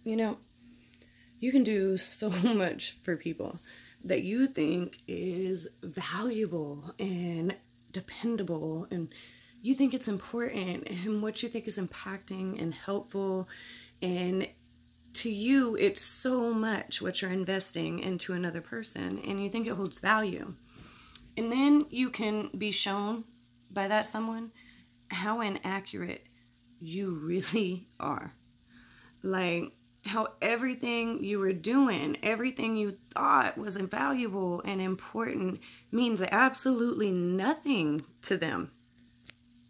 You know, you can do so much for people that you think is valuable and dependable, and you think it's important, and what you think is impacting and helpful, and to you it's so much what you're investing into another person, and you think it holds value. And then you can be shown by that someone how inaccurate you really are. Like, how everything you were doing, everything you thought was invaluable and important, means absolutely nothing to them.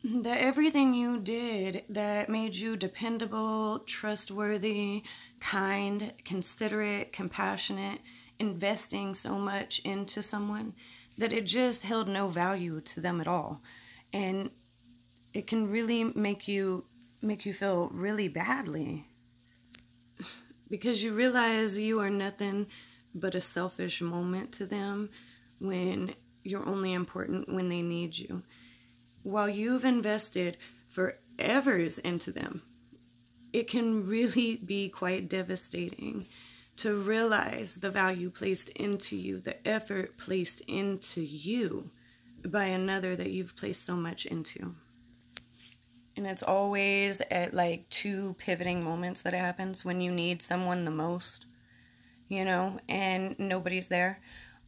That everything you did that made you dependable, trustworthy, kind, considerate, compassionate, investing so much into someone, that it just held no value to them at all. And it can really make you feel really badly, because you realize you are nothing but a selfish moment to them, when you're only important when they need you. While you've invested forevers into them, it can really be quite devastating to realize the value placed into you, the effort placed into you by another that you've placed so much into. And it's always at like two pivoting moments that it happens, when you need someone the most, you know, and nobody's there.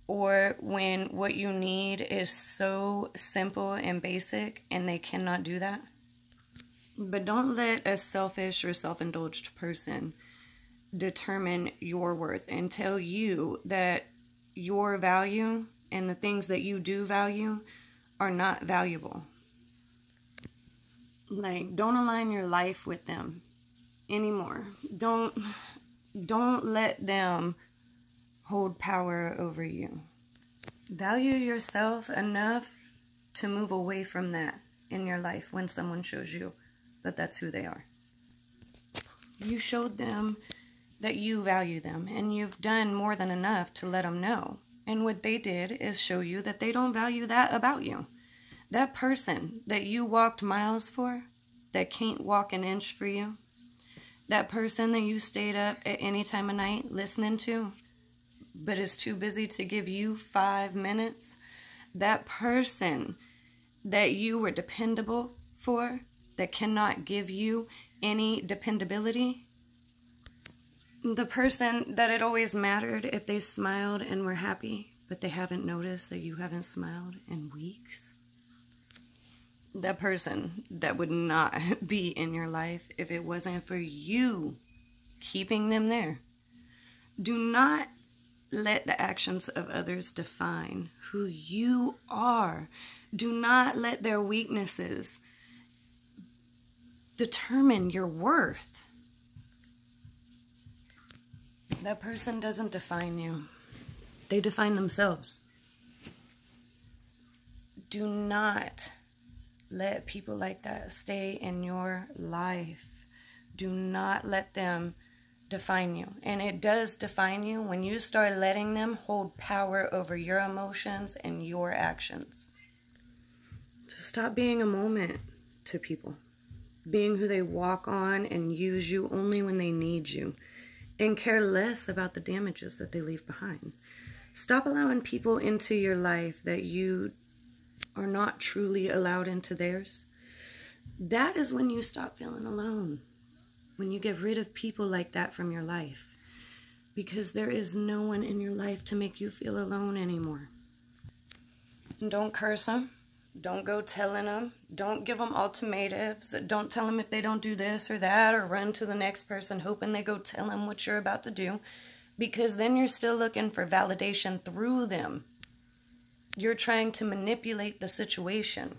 Or when what you need is so simple and basic and they cannot do that. But don't let a selfish or self-indulged person determine your worth and tell you that your value and the things that you do value are not valuable. Like, don't align your life with them anymore. Don't let them hold power over you. Value yourself enough to move away from that in your life when someone shows you that that's who they are. You showed them that you value them, and you've done more than enough to let them know. And what they did is show you that they don't value that about you. That person that you walked miles for, that can't walk an inch for you, that person that you stayed up at any time of night listening to, but is too busy to give you 5 minutes, that person that you were dependable for, that cannot give you any dependability, the person that it always mattered if they smiled and were happy, but they haven't noticed that you haven't smiled in weeks. That person that would not be in your life if it wasn't for you keeping them there. Do not let the actions of others define who you are. Do not let their weaknesses determine your worth. That person doesn't define you. They define themselves. Do not let people like that stay in your life. Do not let them define you. And it does define you when you start letting them hold power over your emotions and your actions. So stop being a moment to people. Being who they walk on and use you only when they need you. And care less about the damages that they leave behind. Stop allowing people into your life that you are not truly allowed into theirs. That is when you stop feeling alone. When you get rid of people like that from your life. Because there is no one in your life to make you feel alone anymore. And don't curse them. Don't go telling them. Don't give them ultimatums. Don't tell them if they don't do this or that, or run to the next person hoping they go tell them what you're about to do. Because then you're still looking for validation through them. You're trying to manipulate the situation.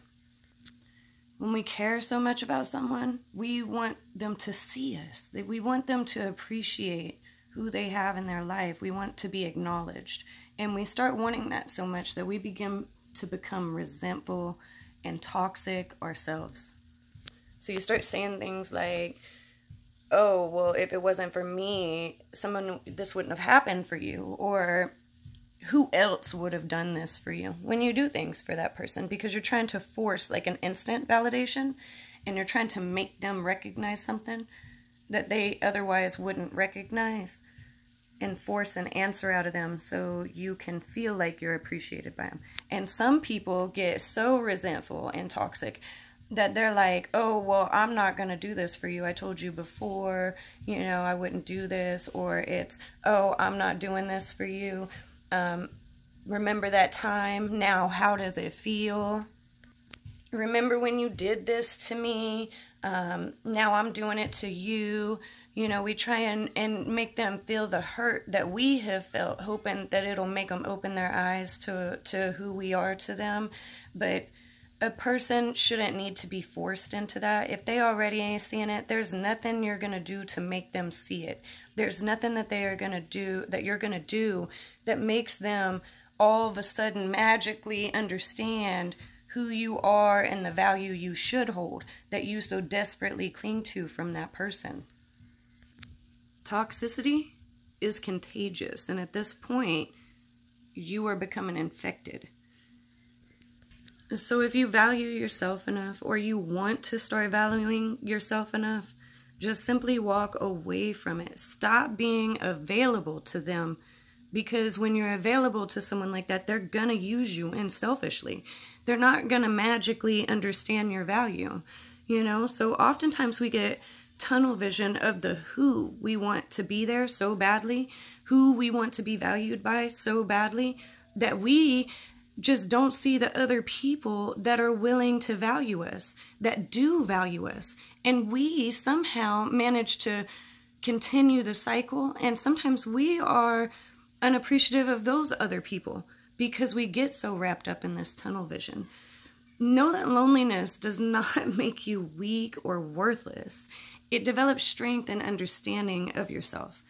When we care so much about someone, we want them to see us. We want them to appreciate who they have in their life. We want to be acknowledged. And we start wanting that so much that we begin to become resentful and toxic ourselves. So you start saying things like, oh, well, if it wasn't for me, this wouldn't have happened for you. Or who else would have done this for you? When you do things for that person, because you're trying to force like an instant validation, and you're trying to make them recognize something that they otherwise wouldn't recognize, and force an answer out of them so you can feel like you're appreciated by them. And some people get so resentful and toxic that they're like, oh, well, I'm not going to do this for you. I told you before, you know, I wouldn't do this. Or it's, oh, I'm not doing this for you. Remember that time? Now, how does it feel? Remember when you did this to me? Now I'm doing it to you. You know, we try and make them feel the hurt that we have felt, hoping that it'll make them open their eyes to who we are to them. But a person shouldn't need to be forced into that. If they already ain't seeing it, there's nothing you're going to do to make them see it. There's nothing that they are going to do, that you're going to do, that makes them all of a sudden magically understand who you are and the value you should hold, that you so desperately cling to from that person. Toxicity is contagious, and at this point, you are becoming infected. So if you value yourself enough, or you want to start valuing yourself enough, just simply walk away from it. Stop being available to them, because when you're available to someone like that, they're gonna use you, and selfishly. They're not gonna magically understand your value, you know? So oftentimes we get tunnel vision of the who we want to be there so badly, who we want to be valued by so badly, that we just don't see the other people that are willing to value us, that do value us. And we somehow manage to continue the cycle, and sometimes we are unappreciative of those other people because we get so wrapped up in this tunnel vision. Know that loneliness does not make you weak or worthless. It develops strength and understanding of yourself.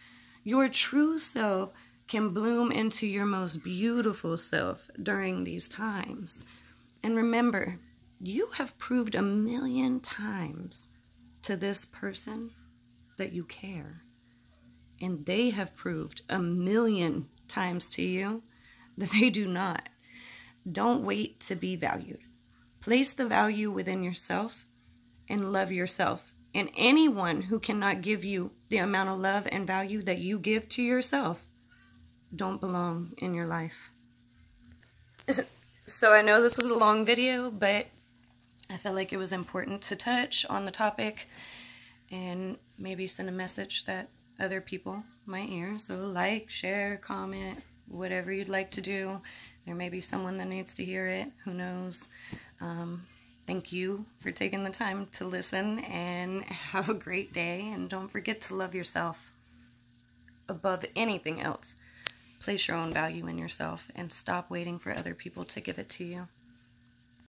Your true self can bloom into your most beautiful self during these times. And remember, you have proved 1,000,000 times to this person that you care. And they have proved 1,000,000 times to you that they do not. Don't wait to be valued. Place the value within yourself and love yourself. And anyone who cannot give you the amount of love and value that you give to yourself don't belong in your life. So I know this was a long video, but I felt like it was important to touch on the topic and maybe send a message that other people might hear. So like, share, comment, whatever you'd like to do. There may be someone that needs to hear it. Who knows? Thank you for taking the time to listen, and have a great day. And don't forget to love yourself above anything else. Place your own value in yourself and stop waiting for other people to give it to you.